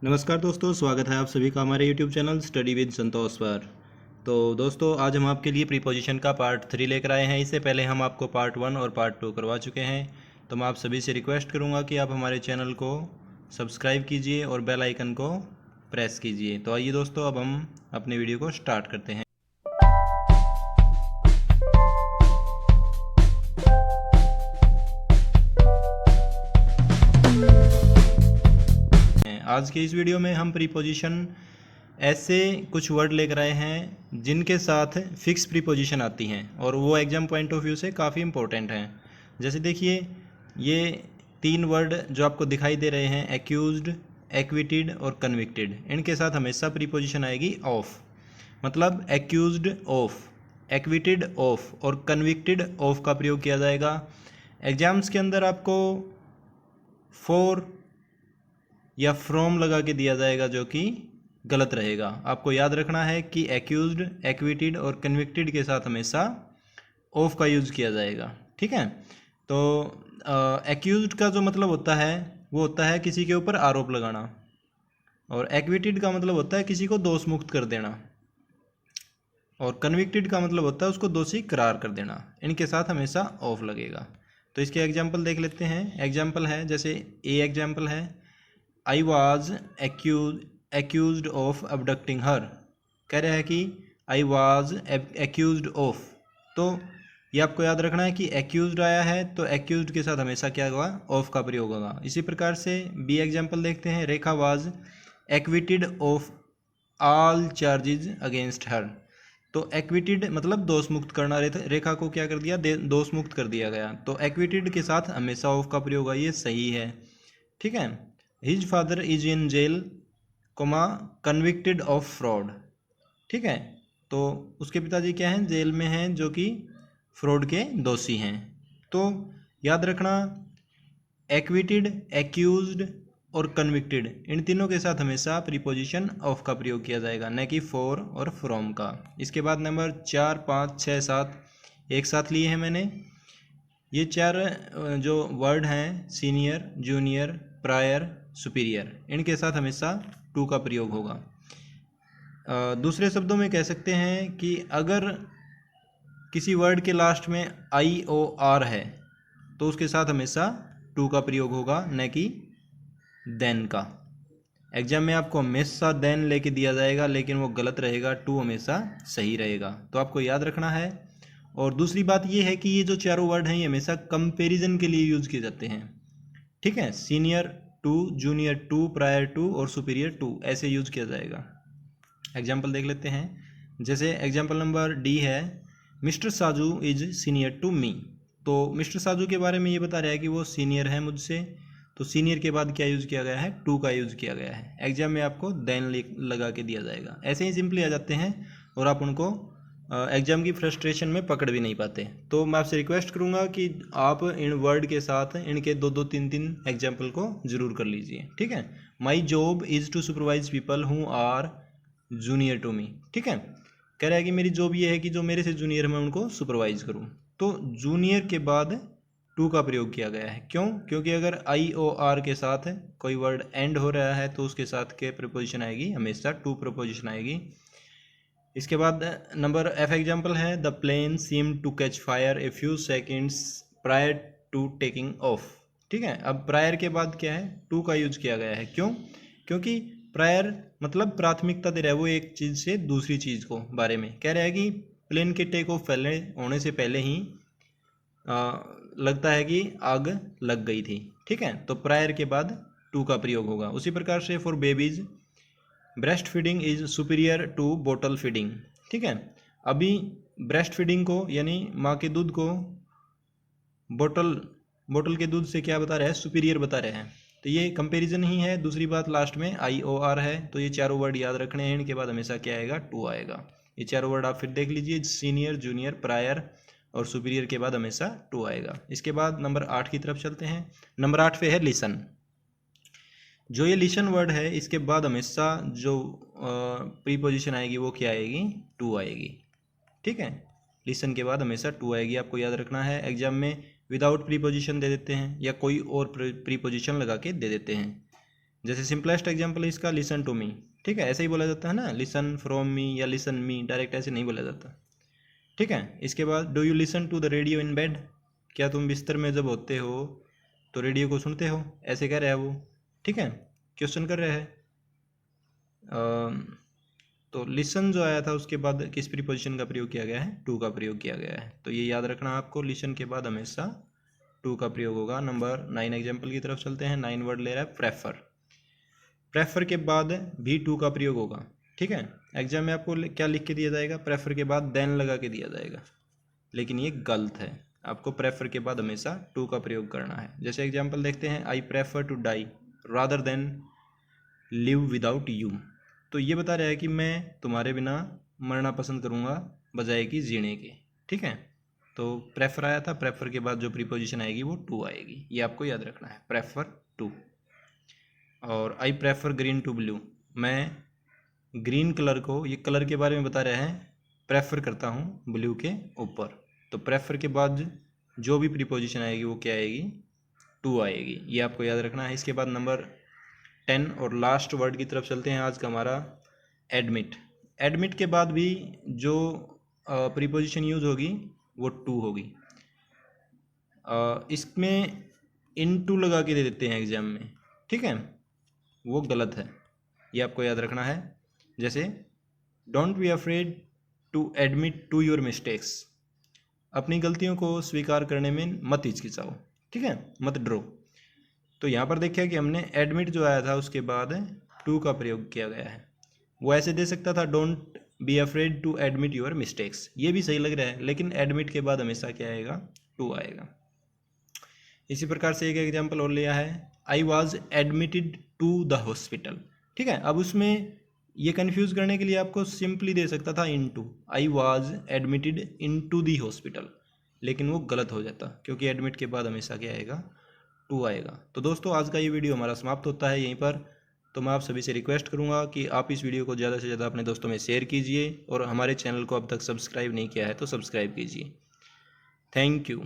नमस्कार दोस्तों, स्वागत है आप सभी का हमारे YouTube चैनल स्टडी विद संतोष पर। तो दोस्तों, आज हम आपके लिए प्रीपोजिशन का पार्ट 3 लेकर आए हैं। इससे पहले हम आपको पार्ट 1 और पार्ट 2 करवा चुके हैं। तो मैं आप सभी से रिक्वेस्ट करूंगा कि आप हमारे चैनल को सब्सक्राइब कीजिए और बेल आइकन को प्रेस कीजिए। तो आइए दोस्तों, अब हम अपने वीडियो को स्टार्ट करते हैं। आज के इस वीडियो में हम प्रीपोजिशन ऐसे कुछ वर्ड लेकर आए हैं जिनके साथ फिक्स प्रीपोजिशन आती हैं और वो एग्जाम पॉइंट ऑफ व्यू से काफ़ी इंपॉर्टेंट हैं। जैसे देखिए, ये 3 वर्ड जो आपको दिखाई दे रहे हैं, एक्यूज्ड, एक्विटेड और कन्विक्टेड, इनके साथ हमेशा प्रीपोजिशन आएगी ऑफ। मतलब एक्यूज्ड ऑफ, एक्विटेड ऑफ और कन्विक्टेड ऑफ का प्रयोग किया जाएगा। एग्जाम्स के अंदर आपको फॉर या फ्रॉम लगा के दिया जाएगा, जो कि गलत रहेगा। आपको याद रखना है कि एक्यूज्ड, एक्विटेड और कन्विक्टेड के साथ हमेशा ऑफ का यूज़ किया जाएगा। ठीक है। तो एक्यूज्ड का जो मतलब होता है वो होता है किसी के ऊपर आरोप लगाना, और एक्विटेड का मतलब होता है किसी को दोष मुक्त कर देना, और कन्विक्टेड का मतलब होता है उसको दोषी करार कर देना। इनके साथ हमेशा ऑफ लगेगा। तो इसके एग्जाम्पल देख लेते हैं। एग्जाम्पल है, जैसे ए एग्जाम्पल है, आई वॉज एक्यूज्ड ऑफ अबडक्टिंग हर। कह रहा है कि आई वॉज एक्यूज्ड ऑफ। तो ये आपको याद रखना है कि एक्यूज्ड आया है तो एक्यूज्ड के साथ हमेशा क्या होगा, ऑफ का प्रयोग होगा। इसी प्रकार से बी एग्जाम्पल देखते हैं, Rekha was acquitted of all charges against her. तो एक्विटेड मतलब दोष मुक्त करना, रेखा को क्या कर दिया, दोष मुक्त कर दिया गया। तो एक्विटेड के साथ हमेशा ऑफ का प्रयोग होगा, ये सही है। ठीक है। His father is in jail, comma convicted of fraud. ठीक है। तो उसके पिताजी क्या हैं, जेल में हैं, जो कि फ्रॉड के दोषी हैं। तो याद रखना, एक्विटेड, एक्यूज्ड और कन्विक्टेड, इन तीनों के साथ हमेशा प्रीपोजिशन ऑफ का प्रयोग किया जाएगा, न कि फॉर और फ्रॉम का। इसके बाद नंबर 4, 5, 6, 7 एक साथ लिए हैं मैंने। ये 4 जो वर्ड हैं, सीनियर, जूनियर, प्रायर, सुपीरियर, इनके साथ हमेशा टू का प्रयोग होगा। दूसरे शब्दों में कह सकते हैं कि अगर किसी वर्ड के लास्ट में आई ओ आर है तो उसके साथ हमेशा टू का प्रयोग होगा, न कि देन का। एग्जाम में आपको हमेशा देन लेके दिया जाएगा, लेकिन वो गलत रहेगा, टू हमेशा सही रहेगा। तो आपको याद रखना है। और दूसरी बात ये है कि ये जो चारों वर्ड हैं ये हमेशा कंपैरिजन के लिए यूज किए जाते हैं। ठीक है। Senior to, junior to, prior to और सुपीरियर टू, ऐसे यूज किया जाएगा। एग्जाम्पल देख लेते हैं। जैसे एग्जाम्पल नंबर डी है, mister Saju is senior to me. तो मिस्टर साजू के बारे में ये बता रहा है कि वो सीनियर है मुझसे। तो सीनियर के बाद क्या यूज़ किया गया है, टू का यूज़ किया गया है। एग्जाम में आपको देन लगा के दिया जाएगा। ऐसे ही सिंपली आ जाते हैं और आप उनको एग्जाम की फ्रस्ट्रेशन में पकड़ भी नहीं पाते। तो मैं आपसे रिक्वेस्ट करूंगा कि आप इन वर्ड के साथ इनके 2-2, 3-3 एग्जाम्पल को जरूर कर लीजिए। ठीक है। My job is to supervise people who are junior to me. ठीक है। कह रहा है कि मेरी जॉब ये है कि जो मेरे से जूनियर मैं उनको सुपरवाइज करूँ। तो जूनियर के बाद टू का प्रयोग किया गया है। क्यों? क्योंकि अगर आई ओ आर के साथ कोई वर्ड एंड हो रहा है तो उसके साथ के प्रपोजिशन आएगी, हमेशा टू प्रपोजिशन आएगी। इसके बाद नंबर एफ एग्जाम्पल है, the plane seem to catch fire a few seconds prior to taking off. ठीक है। अब प्रायर के बाद क्या है, टू का यूज किया गया है। क्यों? क्योंकि प्रायर मतलब प्राथमिकता दे रहा है वो एक चीज़ से दूसरी चीज़ को बारे में। कह रहा है कि प्लेन के टेक ऑफ होने से पहले ही लगता है कि आग लग गई थी। ठीक है। तो प्रायर के बाद टू का प्रयोग होगा। उसी प्रकार से for babies, breast feeding is superior to bottle feeding. ठीक है। अभी ब्रेस्ट फीडिंग को यानी माँ के दूध को बोतल के दूध से क्या बता रहे हैं, सुपीरियर बता रहे हैं। तो ये कंपैरिजन ही है। दूसरी बात, लास्ट में आई ओ आर है। तो ये चारों वर्ड याद रखने हैं। इनके बाद हमेशा क्या आएगा, टू आएगा। ये चारों वर्ड आप फिर देख लीजिए, सीनियर, जूनियर, प्रायर और सुपीरियर के बाद हमेशा टू आएगा। इसके बाद नंबर 8 की तरफ चलते हैं। नंबर 8 पे है लिसन। जो ये लिसन वर्ड है इसके बाद हमेशा जो प्रीपोजिशन आएगी वो क्या आएगी, टू आएगी। ठीक है। लिसन के बाद हमेशा टू आएगी, आपको याद रखना है। एग्जाम में विदाउट प्रीपोजिशन दे देते हैं या कोई और प्रीपोजिशन लगा के दे देते हैं। जैसे सिंपलेस्ट एग्जाम्पल है इसका लिसन टू मी, ठीक है, ऐसे ही बोला जाता है ना, लिसन फ्रॉम मी या लिसन मी, डायरेक्ट ऐसे नहीं बोला जाता, ठीक है। इसके बाद do you listen to the radio in bed, क्या तुम बिस्तर में जब होते हो तो रेडियो को सुनते हो, ऐसे कह रहा है वो, ठीक है, क्वेश्चन कर रहा है। तो लिसन जो आया था उसके बाद किस प्रीपोजिशन का प्रयोग किया गया है, टू का प्रयोग किया गया है। तो ये याद रखना आपको, लिसन के बाद हमेशा टू का प्रयोग होगा। नंबर 9 एग्जाम्पल की तरफ चलते हैं। 9 वर्ड ले रहा है प्रेफर, प्रेफर के बाद भी टू का प्रयोग होगा, ठीक है। एग्जाम में आपको क्या लिख के दिया जाएगा, प्रेफर के बाद देन लगा के दिया जाएगा, लेकिन ये गलत है, आपको प्रेफर के बाद हमेशा टू का प्रयोग करना है। जैसे एग्जाम्पल देखते हैं, I prefer to die rather than live without you, तो ये बता रहा है कि मैं तुम्हारे बिना मरना पसंद करूँगा बजाय कि जीने के, ठीक है। तो प्रेफर आया था, प्रेफर के बाद जो प्रीपोजिशन आएगी वो टू आएगी, ये आपको याद रखना है, प्रेफर टू। और I prefer green to blue, मैं ग्रीन कलर को, ये कलर के बारे में बता रहे हैं, प्रेफर करता हूँ ब्लू के ऊपर। तो प्रेफर के बाद जो भी प्रीपोजिशन आएगी वो क्या आएगी, टू आएगी, ये आपको याद रखना है। इसके बाद नंबर 10 और लास्ट वर्ड की तरफ चलते हैं आज का हमारा, एडमिट। एडमिट के बाद भी जो प्रीपोजिशन यूज होगी वो टू होगी। इसमें इन टू लगा के दे देते हैं एग्जाम में, ठीक है, वो गलत है, ये आपको याद रखना है। जैसे don't be afraid to admit to your mistakes, अपनी गलतियों को स्वीकार करने में मत हिचकिचाओ, ठीक है, मत डरो। तो यहाँ पर देखिए कि हमने एडमिट जो आया था उसके बाद टू का प्रयोग किया गया है। वो ऐसे दे सकता था, don't be afraid to admit your mistakes, ये भी सही लग रहा है, लेकिन एडमिट के बाद हमेशा क्या आएगा, टू आएगा। इसी प्रकार से एक एग्जाम्पल और लिया है, I was admitted to the hospital, ठीक है। अब उसमें ये कन्फ्यूज़ करने के लिए आपको सिंपली दे सकता था into, I was admitted into the hospital, लेकिन वो गलत हो जाता, क्योंकि एडमिट के बाद हमेशा क्या आएगा, टू आएगा। तो दोस्तों आज का ये वीडियो हमारा समाप्त होता है यहीं पर। तो मैं आप सभी से रिक्वेस्ट करूंगा कि आप इस वीडियो को ज़्यादा से ज़्यादा अपने दोस्तों में शेयर कीजिए, और हमारे चैनल को अब तक सब्सक्राइब नहीं किया है तो सब्सक्राइब कीजिए। Thank you.